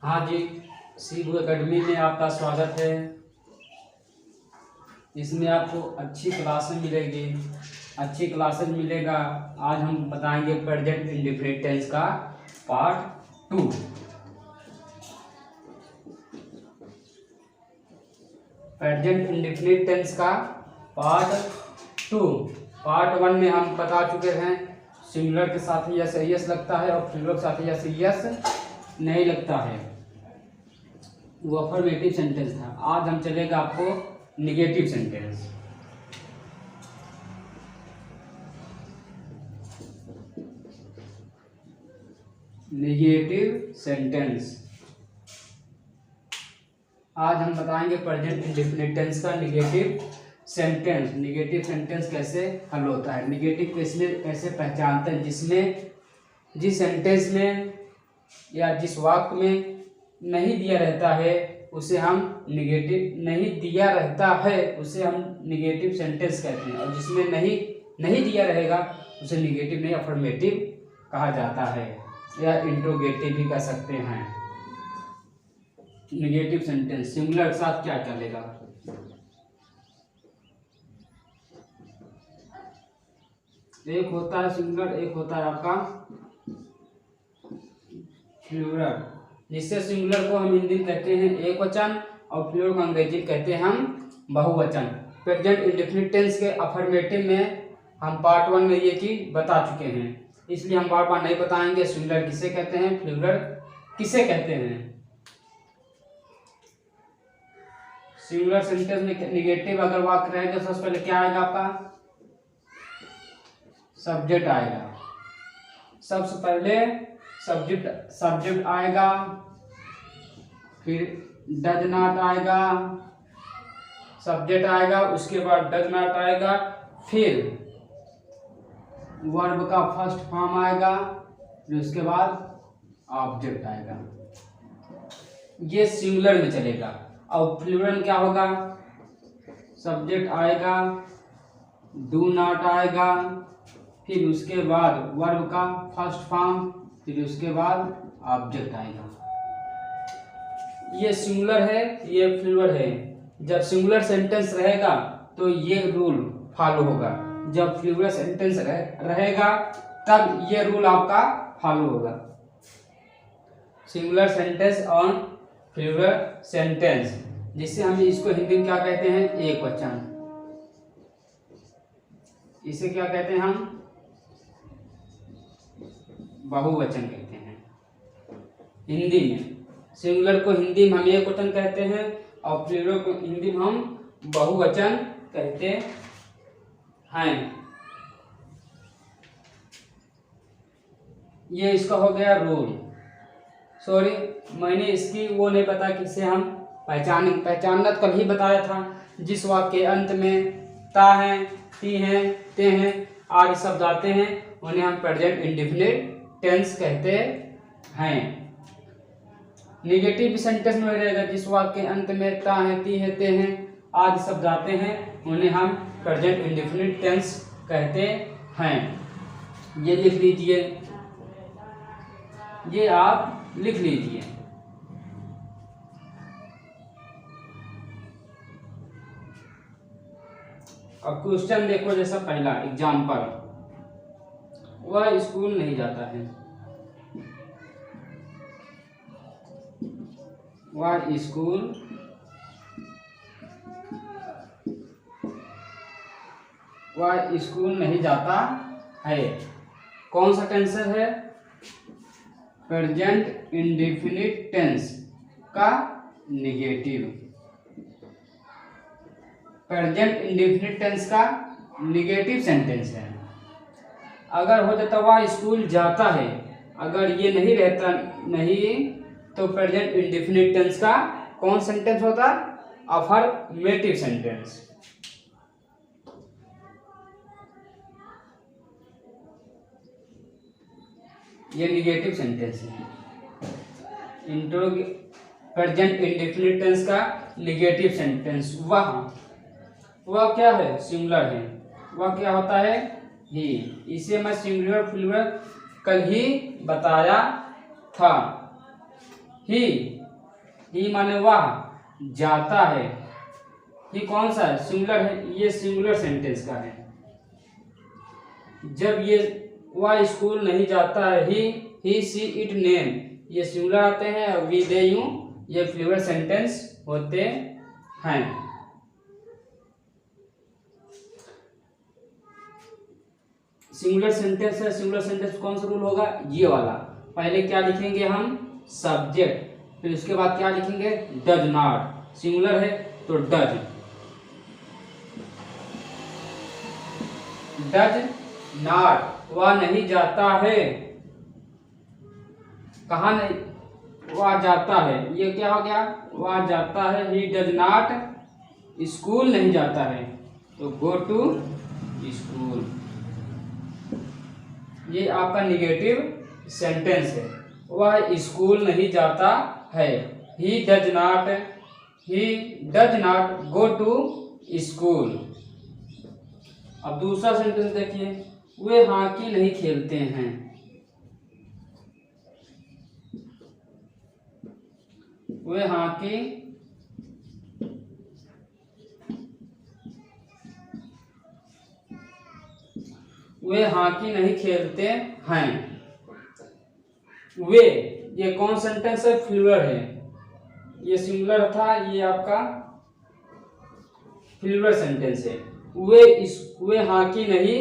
हाँ जी, Cebu academy में आपका स्वागत है। इसमें आपको अच्छी क्लासेस मिलेगी, अच्छी क्लासेस मिलेगा। आज हम बताएंगे प्रेजेंट इंडेफिनिट टेंस का पार्ट 2। प्रेजेंट इंडेफिनिट टेंस का पार्ट 2। पार्ट 1 में हम बता चुके हैं सिंगुलर के साथ यस यस लगता है और प्लूरल के साथ यस यस नहीं लगता है, वो अफर्मेटिव सेंटेंस था। आज हम चलेगा आपको निगेटिव सेंटेंस। निगेटिव सेंटेंस आज हम बताएंगे प्रेजेंट इंडेफिनिट टेंस का निगेटिव सेंटेंस। निगेटिव सेंटेंस कैसे हल होता है, निगेटिव कैसे पहचानते हैं, जिसमें जिस सेंटेंस में या जिस वाक्य में नहीं दिया रहता है उसे हम निगेटिव निगेटिव सेंटेंस कहते हैं, और जिसमें नहीं दिया रहेगा उसे निगेटिव नहीं अफर्मेटिव कहा जाता है, या इंट्रोगेटिव भी कह सकते हैं। निगेटिव सेंटेंस सिंगुलर के साथ क्या चलेगा, एक होता है सिंगुलर, एक होता है आपका प्लूरल। जिससे सिंगुलर को हम हिंदी में कहते हैं एक वचन और प्लूरल को अंग्रेजी कहते हैं हम बहुवचन। प्रेजेंट इंडेफिनिट टेंस के अफर्मेटिव में हम पार्ट 1 में ये चीज बता चुके हैं, इसलिए हम बार बार नहीं बताएंगे सिंगुलर किसे कहते हैं, प्लूरल किसे कहते हैं। सिंगुलर सेंटेंस में निगेटिव अगर वाक्य रहेगा तो सबसे पहले क्या आएगा, आपका सब्जेक्ट आएगा। सबसे पहले सब्जेक्ट आएगा, फिर डज नॉट आएगा, सब्जेक्ट आएगा, उसके बाद डज नॉट आएगा, फिर वर्ब का फर्स्ट फॉर्म आएगा, फिर उसके बाद ऑब्जेक्ट आएगा। ये सिंगुलर में चलेगा। और प्लूरल में क्या होगा, सब्जेक्ट आएगा, डू नॉट आएगा, फिर उसके बाद वर्ब का फर्स्ट फॉर्म, फिर उसके बाद ऑब्जेक्ट आएगा। ये सिंगुलर है, ये प्लूरल है। जब सिंगुलर सेंटेंस रहेगा तो ये रूल फॉलो होगा, जब प्लूरल सेंटेंस रहेगा तब ये रूल आपका फॉलो होगा। सिंगुलर सेंटेंस और प्लूरल सेंटेंस, जिससे हम इसको हिंदी में क्या कहते हैं, एक वचन। इसे क्या कहते हैं, हम बहुवचन कहते हैं हिंदी में। सिंगुलर को हिंदी में हम एक वचन कहते हैं और प्लूरल को हिंदी में हम बहुवचन कहते हैं। ये इसका हो गया रूल। सॉरी, मैंने इसकी वो नहीं पता किसे हम पहचानना कल ही बताया था। जिस वाक्य के अंत में ता है, ती है, ते हैं आदि शब्द आते हैं उन्हें हम प्रेजेंट इंडेफिनिट टेंस कहते हैं। निगेटिव सेंटेंस में रहेगा, जिस वाक्य के अंत में ता है, ती है, ते हैं आदि शब्द आते हैं उन्हें हम प्रेजेंट इंडेफिनिट टेंस कहते हैं। ये लिख लीजिए, ये आप लिख लीजिए। अब क्वेश्चन देखो, जैसा पहला एग्जाम्पल, वह स्कूल नहीं जाता है, वह स्कूल नहीं जाता है। कौन सा टेंस है, प्रेजेंट इंडेफिनिट टेंस का निगेटिव। प्रेजेंट इंडेफिनिट टेंस का निगेटिव सेंटेंस है। अगर हो जाता वह स्कूल जाता है, अगर ये नहीं रहता नहीं तो प्रेजेंट इंडेफिनिट टेंस का कौन सेंटेंस होता, अफर्मेटिव सेंटेंस। ये निगेटिव सेंटेंस है। प्रेजेंट इंडेफिनिट टेंस का निगेटिव सेंटेंस वह क्या है, सिंगुलर है। वह क्या होता है, ही। इसे मैं सिंगुलर प्लूरल कल ही बताया था। ही माने वह जाता है। ही कौन सा है? सिंगुलर है, ये सिंगुलर सेंटेंस का है। जब ये वह स्कूल नहीं जाता है, ही सी इट नेम, ये सिंगुलर आते हैं, और वी दे यू ये प्लूरल सेंटेंस होते हैं। सिंगुलर सेंटेंस है, सिंगुलर सेंटेंस कौन सा रूल होगा? ये वाला। पहले क्या लिखेंगे हम? सब्जेक्ट, फिर उसके बाद क्या लिखेंगे? Does not. सिंगुलर है तो डज नॉट, वह नहीं जाता है। कहाँ नहीं? वह जाता है, ये क्या हो गया? वह जाता है। ही डज नॉट स्कूल, नहीं जाता है तो गो टू स्कूल। ये आपका निगेटिव सेंटेंस है। वह स्कूल नहीं जाता है। He does not go to school. अब दूसरा सेंटेंस देखिए, वे हॉकी नहीं खेलते हैं। वे हॉकी नहीं खेलते हैं। वे, ये कौन सेंटेंस है? प्लूरल है। ये सिंगुलर था, ये आपका प्लूरल सेंटेंस है। वे हॉकी नहीं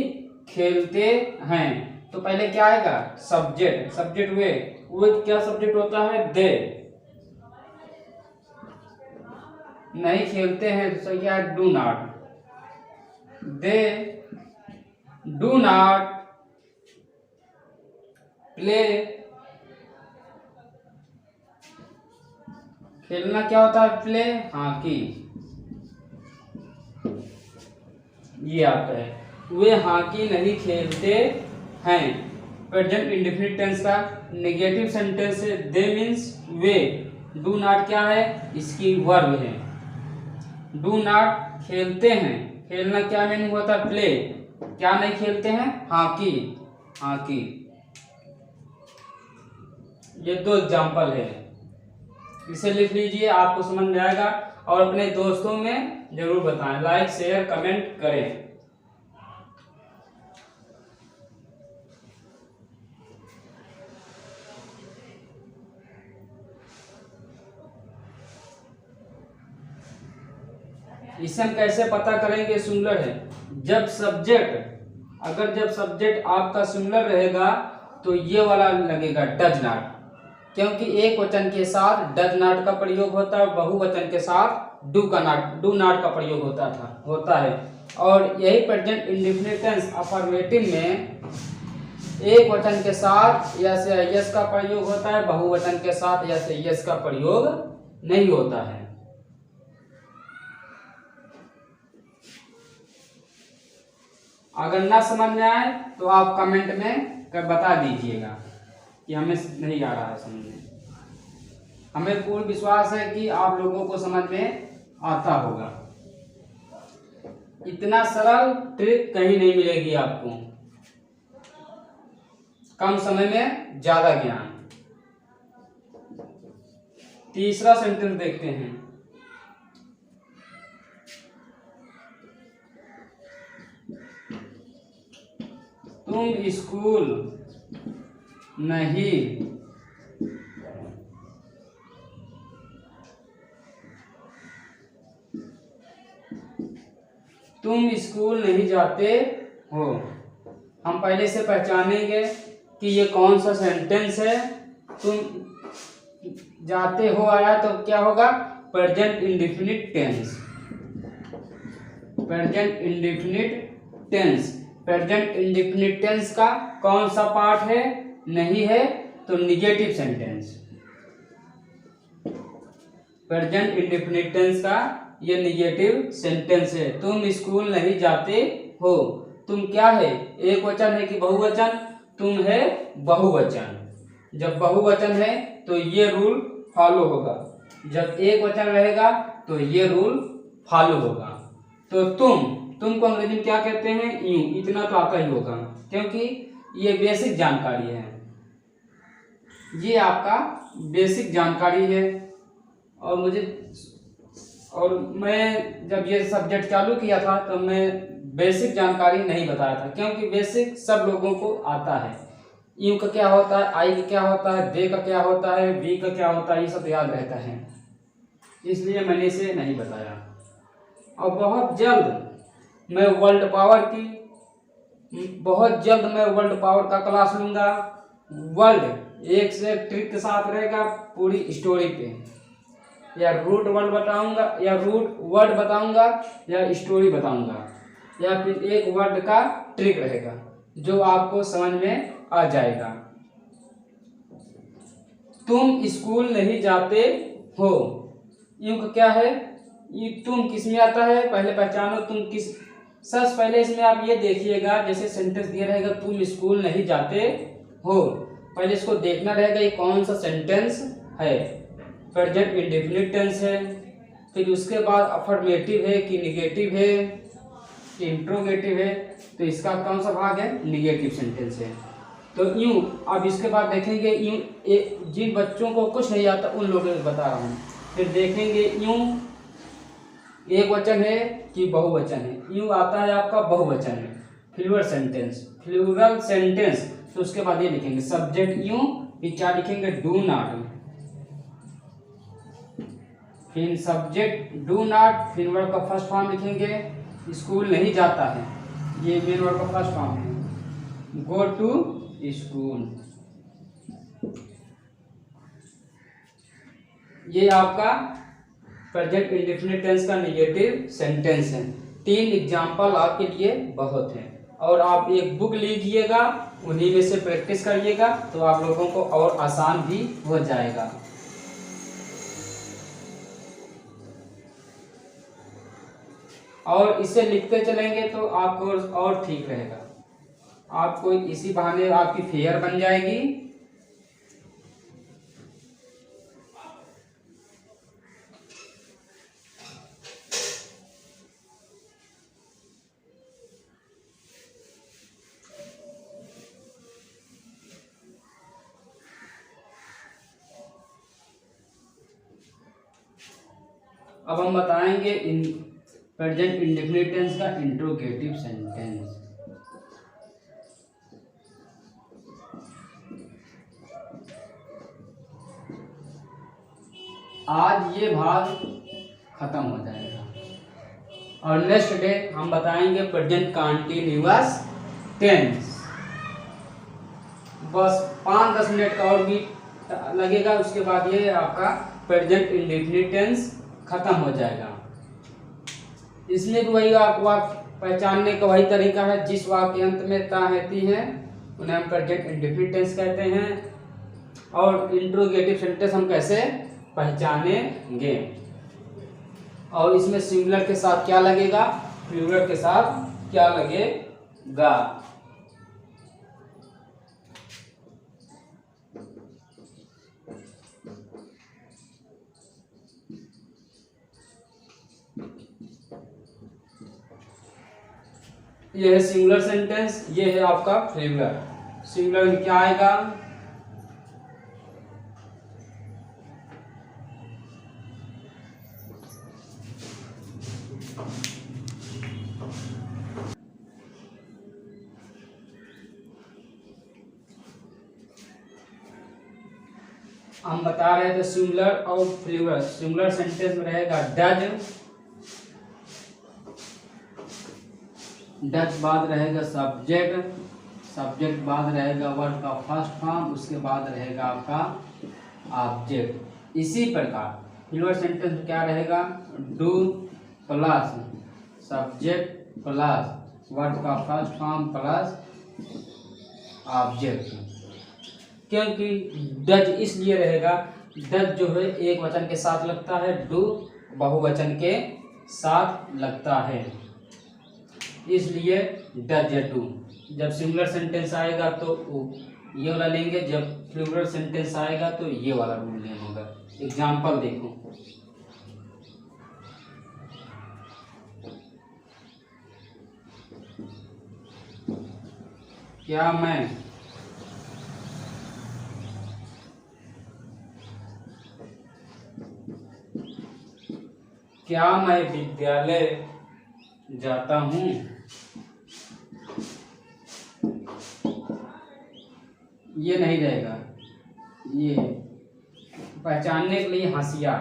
खेलते हैं, तो पहले क्या आएगा? सब्जेक्ट। सब्जेक्ट वे क्या सब्जेक्ट होता है? दे। नहीं खेलते हैं तो क्या? Do not. They do not play. खेलना क्या होता है? Play, hockey. ये आता है। वे हॉकी नहीं खेलते हैं। प्रेजेंट इंडेफिनिट टेंस का नेगेटिव सेंटेंस है। दे मीन्स वे। डू नॉट क्या है? इसकी वर्ब है। डू नॉट खेलते हैं, खेलना क्या मीनिंग होता है? प्ले। क्या नहीं खेलते हैं? हॉकी। ये दो एग्जाम्पल है, इसे लिख लीजिए, आपको समझ में आएगा। और अपने दोस्तों में जरूर बताएं, लाइक शेयर कमेंट करें। इसे हम कैसे पता करेंगे सिंगुलर है? जब सब्जेक्ट आपका सिंगुलर रहेगा तो ये वाला लगेगा डज नॉट, क्योंकि एक वचन के साथ डज नॉट का प्रयोग होता है, बहुवचन के साथ डू नॉट का प्रयोग होता है। और यही प्रेजेंट इंडेफिनिट टेंस अफर्मेटिव में एक वचन के साथ यस का प्रयोग होता है, बहुवचन के साथ यस का प्रयोग नहीं होता है। अगर ना समझ में आए तो आप कमेंट में बता दीजिएगा कि हमें नहीं आ रहा है समझ में। हमें पूर्ण विश्वास है कि आप लोगों को समझ में आता होगा। इतना सरल ट्रिक कहीं नहीं मिलेगी आपको। कम समय में ज्यादा ज्ञान। तीसरा सेंटेंस देखते हैं। तुम स्कूल नहीं जाते हो। हम पहले से पहचानेंगे कि ये कौन सा सेंटेंस है। तुम जाते हो आया तो क्या होगा? Present indefinite tense. Present indefinite tense का कौन सा पार्ट है? नहीं है तो negative sentence. Present indefinite tense का ये निगेटिव सेंटेंस है। तुम स्कूल नहीं जाते हो। तुम क्या है? एक वचन है कि बहुवचन? तुम है बहुवचन। जब बहुवचन है तो ये रूल फॉलो होगा, जब एक वचन रहेगा तो ये रूल फॉलो होगा। तो तुम को अंग्रेजी में क्या कहते हैं? यू। इतना तो आता ही होगा क्योंकि ये बेसिक जानकारी है। ये आपका बेसिक जानकारी है। और मैं जब ये सब्जेक्ट चालू किया था तो मैं बेसिक जानकारी नहीं बताया था, क्योंकि बेसिक सब लोगों को आता है। यू का क्या होता है, आई का क्या होता है, दे का क्या होता है, वी का क्या होता है, ये सब याद रहता है, इसलिए मैंने इसे नहीं बताया। और बहुत जल्द मैं वर्ल्ड पावर का क्लास लूँगा। वर्ल्ड एक से एक ट्रिक के साथ रहेगा, पूरी स्टोरी पे, या रूट वर्ड बताऊंगा, या रूट वर्ड बताऊंगा, या स्टोरी बताऊंगा, या फिर एक वर्ड का ट्रिक रहेगा जो आपको समझ में आ जाएगा। तुम स्कूल नहीं जाते हो, यूं का क्या है, ये तुम किस में आता है, पहले पहचानो तुम किस। सबसे पहले इसमें आप ये देखिएगा, जैसे सेंटेंस दिया रहेगा तुम स्कूल नहीं जाते हो, पहले इसको देखना रहेगा ये कौन सा सेंटेंस है, प्रेजेंट इंडेफिनिट टेंस है, फिर उसके बाद अफर्मेटिव है कि निगेटिव है कि इंट्रोगेटिव है, तो इसका कौन सा भाग है, निगेटिव सेंटेंस है। तो यूं अब इसके बाद देखेंगे यूं जिन बच्चों को कुछ नहीं आता उन लोगों को बता रहा हूँ। फिर देखेंगे यूं एक वचन है कि बहुवचन है, यूं आता है आपका बहुवचन है, फ्लूरल सेंटेंस। तो उसके बाद ये लिखेंगे सब्जेक्ट यूं, फिर क्या लिखेंगे, डू नॉट, फिर सब्जेक्ट डू नॉट, फिर वर्ब का फर्स्ट फॉर्म लिखेंगे, स्कूल नहीं जाता है, ये मेन वर्ब का फर्स्ट फॉर्म है, गो टू स्कूल, ये आपका प्रेजेंट इंडेफिनिट टेंस का नेगेटिव सेंटेंस है। 3 एग्जाम्पल आपके लिए बहुत है, और आप एक बुक लीजिएगा, उन्हीं में से प्रैक्टिस करिएगा, तो आप लोगों को और आसान भी हो जाएगा। और इसे लिखते चलेंगे तो आपको और ठीक रहेगा, आपको इसी बहाने आपकी फेयर बन जाएगी। अब हम बताएंगे प्रेजेंट इंडेफिनिट टेंस का इंट्रोगेटिव सेंटेंस। आज ये भाग खत्म हो जाएगा, और नेक्स्ट डे हम बताएंगे प्रेजेंट कंटीन्यूअस टेंस। बस 5-10 मिनट का और भी लगेगा, उसके बाद ये आपका प्रेजेंट इंडेफिनिट टेंस खत्म हो जाएगा। इसमें भी वही वाक्य पहचानने का वही तरीका है, जिस वाक्य के अंत में ता रहती है उन्हें हम प्रेजेंट इंडेफिनिट टेंस कहते हैं। और इंट्रोगेटिव सेंटेंस हम कैसे पहचानेंगे, और इसमें सिंगुलर के साथ क्या लगेगा, प्लूरल के साथ क्या लगेगा। ये है सिंगुलर सेंटेंस, ये है आपका प्लूरल। सिंगुलर में क्या आएगा, हम बता रहे थे सिंगुलर और प्लूरल। सिंगुलर सेंटेंस में रहेगा डज बाद रहेगा सब्जेक्ट, सब्जेक्ट बाद रहेगा वर्ब का फर्स्ट फॉर्म, उसके बाद रहेगा आपका ऑब्जेक्ट। इसी प्रकार प्लूरल सेंटेंस में क्या रहेगा, do plus subject plus verb का फर्स्ट फॉर्म प्लस ऑब्जेक्ट। क्योंकि डज इसलिए रहेगा, डज जो है एक वचन के साथ लगता है, डू बहुवचन के साथ लगता है, इसलिए डज या डू। जब सिंगुलर सेंटेंस आएगा तो ये वाला लेंगे, जब प्लूरल सेंटेंस आएगा तो ये वाला रूल लेना होगा। एग्जाम्पल देखो, क्या मैं क्या मैं विद्यालय जाता हूँ। ये नहीं रहेगा, ये पहचानने के लिए हंसिया।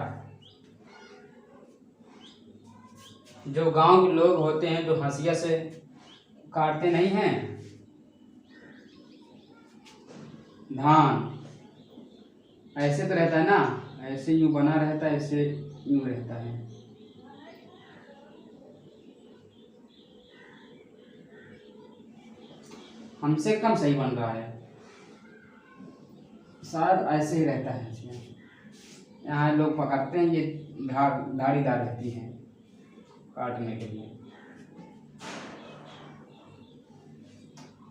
जो गांव के लोग होते हैं जो हंसिया से काटते नहीं हैं धान, ऐसे तो रहता है ना, ऐसे यूं बना रहता है, ऐसे यूं रहता है। हमसे कम सही बन रहा है, शायद ऐसे ही रहता है इसमें। यहाँ लोग पकड़ते हैं, ये धारीदार रहती है काटने के लिए।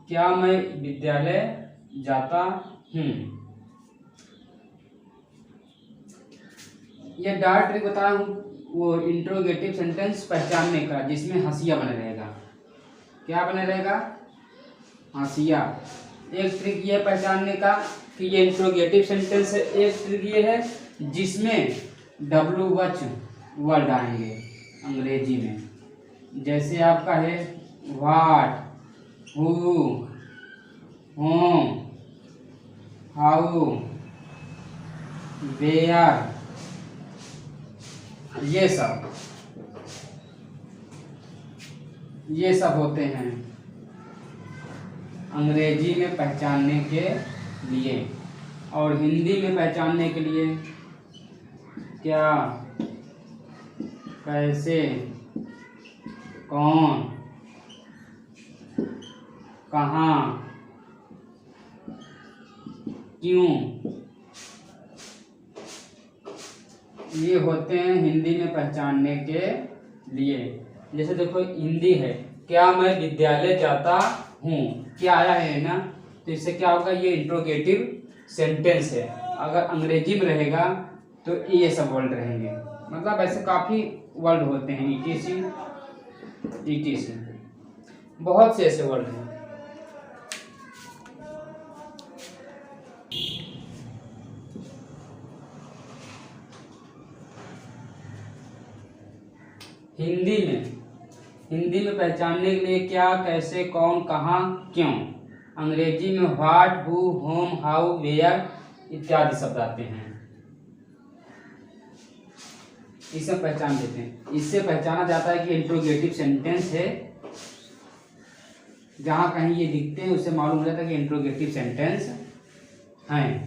क्या मैं विद्यालय जाता हूँ। ये डार्ट ट्रिक बता रहा हूँ, वो इंट्रोगेटिव सेंटेंस पहचानने का, जिसमें हंसिया बने रहेगा। क्या बने रहेगा, हंसिया। एक ट्रिक ये पहचानने का कि ये इंट्रोगेटिव सेंटेंस है। एक ट्रिक ये है जिसमें WH वर्ड आएंगे अंग्रेजी में, जैसे आपका है what, who, whom, how, where, ये सब होते हैं अंग्रेजी में पहचानने के लिए। और हिंदी में पहचानने के लिए क्या, कैसे, कौन, कहाँ, क्यों, ये होते हैं हिंदी में पहचानने के लिए। जैसे देखो हिंदी है, क्या मैं विद्यालय जाता हूँ, क्या आया है ना, तो इससे क्या होगा, ये इंट्रोगेटिव सेंटेंस है। अगर अंग्रेजी में रहेगा तो ये सब वर्ड रहेंगे, मतलब ऐसे काफ़ी वर्ड होते हैं, ETC बहुत से ऐसे वर्ड हैं। हिंदी में पहचानने के लिए क्या, कैसे, कौन, कहाँ, क्यों। अंग्रेजी में what, who, whom, how, where इत्यादि शब्द आते हैं, इसे पहचान देते हैं। इससे पहचाना जाता है कि इंट्रोगेटिव सेंटेंस है। जहां कहीं ये दिखते हैं उससे मालूम हो जाता है कि इंट्रोगेटिव सेंटेंस हैं।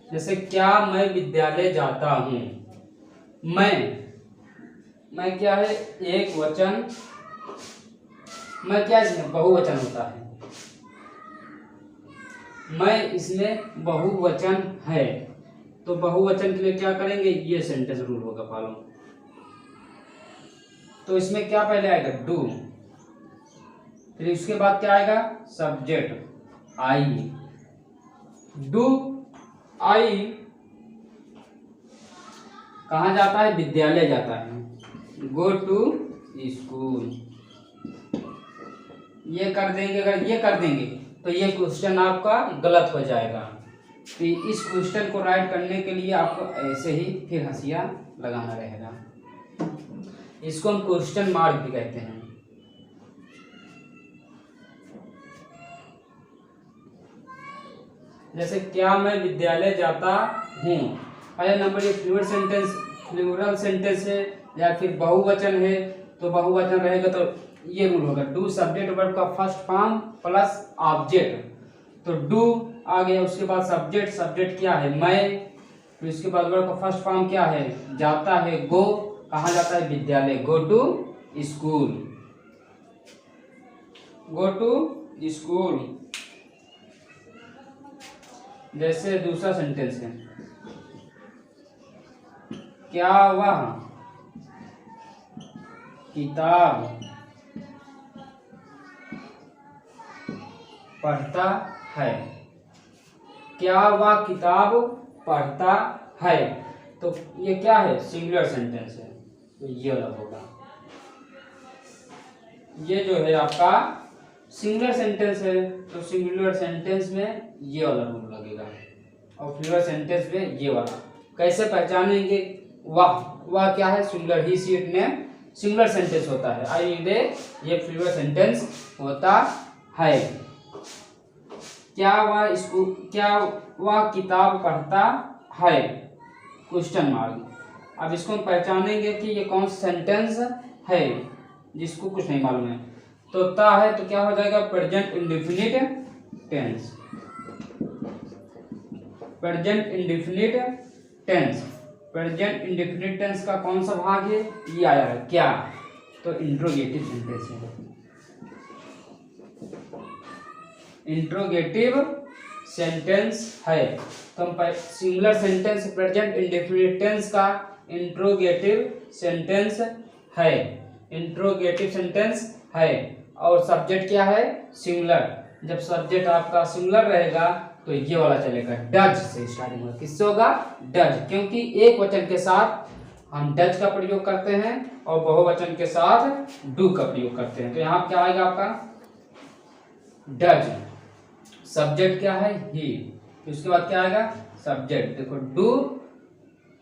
जैसे क्या मैं विद्यालय जाता हूँ, मैं क्या है, एक वचन, मैं क्या है, बहुवचन होता है। मैं इसमें बहुवचन है, तो बहुवचन के लिए क्या करेंगे, ये सेंटेंस रूल होगा फॉलो। तो इसमें क्या पहले आएगा, डू, फिर उसके बाद क्या आएगा, सब्जेक्ट आई, डू आई कहाँ जाता है, विद्यालय जाता है, गो टू स्कूल। ये कर देंगे, अगर ये कर देंगे तो ये क्वेश्चन आपका गलत हो जाएगा। तो इस क्वेश्चन को राइट करने के लिए आपको ऐसे ही फिर हंसिया लगाना रहेगा। इसको हम क्वेश्चन मार्क भी कहते हैं। जैसे क्या मैं विद्यालय जाता हूँ, पहले नंबर ये फ्लूरल सेंटेंस है या फिर बहुवचन है, तो बहुवचन रहेगा तो ये रूल होगा, डू सब्जेक्ट वर्ब का फर्स्ट फॉर्म प्लस ऑब्जेक्ट। तो डू आ गया, उसके बाद सब्जेक्ट क्या है, मैं, तो इसके बाद वर्ब का फर्स्ट फॉर्म क्या है, जाता है, गो, कहाँ जाता है, विद्यालय, go to school, go to school. जैसे दूसरा सेंटेंस है, क्या वह किताब पढ़ता है, क्या वह किताब पढ़ता है, तो ये क्या है, सिंगुलर सेंटेंस है, तो ये अलग होगा। ये जो है आपका सिंगुलर सेंटेंस है, तो सिंगुलर सेंटेंस में ये वाला रूल लगेगा। और फ्लूरल सेंटेंस में ये वाला कैसे पहचानेंगे? वह क्या है? Singular, he see it name singular sentence होता है। आई दे ये फ्लूरल सेंटेंस होता है। क्या वह किताब पढ़ता है? Question mark. अब इसको हम पहचानेंगे कि ये कौन सा सेंटेंस है जिसको कुछ नहीं मालूम है। तो ता है तो क्या हो जाएगा? Present indefinite tense. Present indefinite tense. Present indefinite tense का कौन सा भाग है? ये आया है क्या? तो इंट्रोगेटिव सेंटेंस है। इंट्रोगेटिव सेंटेंस है। तो हम singular sentence present indefinite tense का इंट्रोगेटिव सेंटेंस है। इंट्रोगेटिव सेंटेंस है। और सब्जेक्ट क्या है? सिंगुलर। जब सब्जेक्ट आपका सिंगुलर रहेगा तो ये वाला चलेगा, डज से स्टार्टिंग होगा। किससे होगा? डज, क्योंकि एक वचन के साथ हम डज का प्रयोग करते हैं और बहुवचन के साथ डू का प्रयोग करते हैं। तो यहाँ क्या आएगा आपका? डज। सब्जेक्ट क्या है? ही। उसके बाद क्या आएगा? सब्जेक्ट। देखो, डू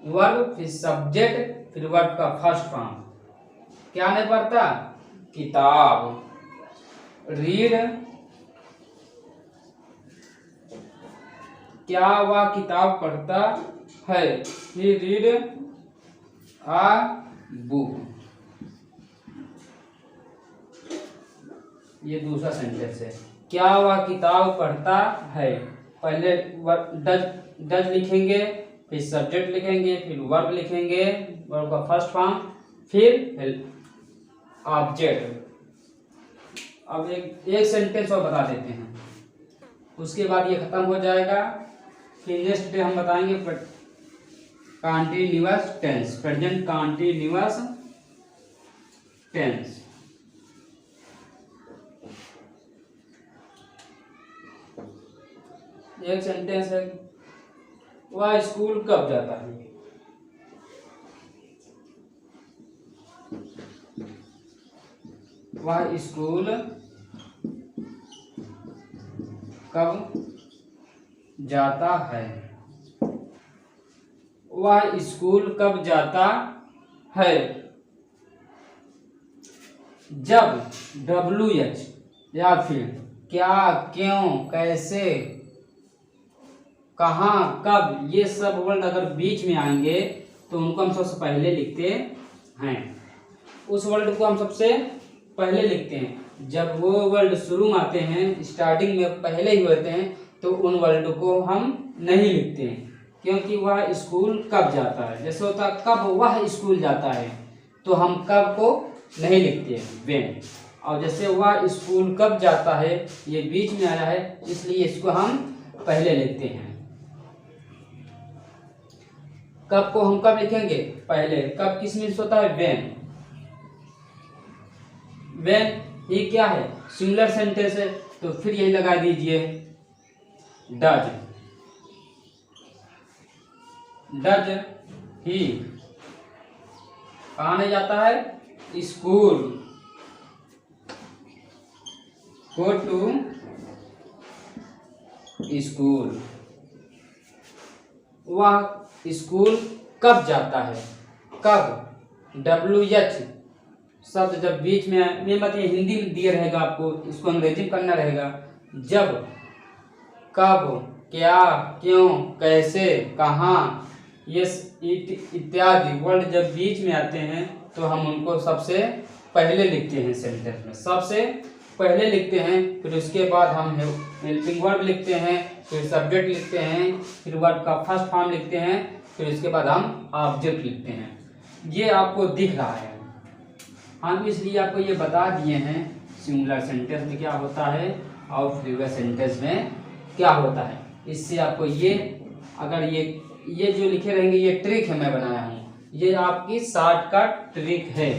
वर्ब, फिर सब्जेक्ट, फिर वर्ब का फर्स्ट फॉर्म। क्या नहीं पढ़ता? किताब। रीड, क्या वह किताब पढ़ता है? ही रीड आ बुक। ये दूसरा सेंटेंस है। क्या वह किताब पढ़ता है? पहले डज लिखेंगे, फिर सब्जेक्ट लिखेंगे, फिर वर्ब लिखेंगे, वर्ब का फर्स्ट फॉर्म, फिर ऑब्जेक्ट। अब एक सेंटेंस और बता देते हैं, उसके बाद ये खत्म हो जाएगा। फिर नेक्स्ट डे हम बताएंगे continuous tense, present continuous tense. एक सेंटेंस है, वह स्कूल कब जाता है? वह स्कूल कब जाता है? वह स्कूल कब जाता है? जब WH या फिर क्या, क्यों, कैसे, कहाँ, कब, ये सब वर्ड अगर बीच में आएंगे तो उनको हम सबसे पहले लिखते हैं। उस वर्ड को हम सबसे पहले लिखते हैं। जब वो वर्ड शुरू में आते हैं, स्टार्टिंग में पहले ही होते हैं, तो उन वर्ड को हम नहीं लिखते हैं, क्योंकि वह स्कूल कब जाता है। जैसे होता है कब वह स्कूल जाता है, तो हम कब को नहीं लिखते हैं, व्हेन। और जैसे वह स्कूल कब जाता है, ये बीच में आया है, इसलिए इसको हम पहले लिखते हैं। कब को हम कब लिखेंगे? पहले। कब किस मीन्स होता है? व्हेन। व्हेन ये क्या है? सिंगुलर सेंटेंस है, तो फिर यही लगा दीजिए डज। डज ही कहाँ नहीं जाता है? स्कूल। Go to school. वह स्कूल कब जाता है? कब, WH शब्द जब बीच में मतलब ये हिंदी में दिया रहेगा, आपको इसको अंग्रेजी में करना रहेगा। जब, कब, क्या, क्यों, कैसे, कहाँ, ये इत्यादि वर्ड जब बीच में आते हैं तो हम उनको सबसे पहले लिखते हैं सेंटेंस में, सबसे पहले लिखते हैं। फिर उसके बाद हम हेल्पिंग वर्ब लिखते हैं, फिर सब्जेक्ट लिखते हैं, फिर वर्ब का फर्स्ट फॉर्म लिखते हैं, फिर उसके बाद हम ऑब्जेक्ट लिखते हैं। ये आपको दिख रहा है, हम इसलिए आपको ये बता दिए हैं सिंगुलर सेंटेंस में क्या होता है और फ्लूरल सेंटेंस में क्या होता है। इससे आपको ये, अगर ये जो लिखे रहेंगे, ये ट्रिक है मैं बनाया हूँ, ये आपकी शॉर्टकट ट्रिक है।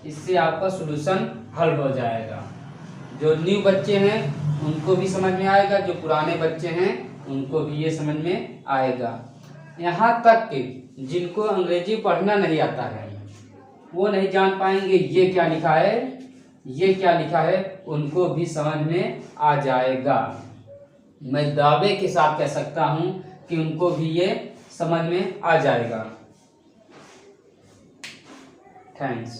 इससे आपका सॉल्यूशन हल हो जाएगा। जो न्यू बच्चे हैं उनको भी समझ में आएगा, जो पुराने बच्चे हैं उनको भी ये समझ में आएगा। यहाँ तक कि जिनको अंग्रेजी पढ़ना नहीं आता है, वो नहीं जान पाएंगे ये क्या लिखा है, ये क्या लिखा है, उनको भी समझ में आ जाएगा। मैं दावे के साथ कह सकता हूँ कि उनको भी ये समझ में आ जाएगा। थैंक्स।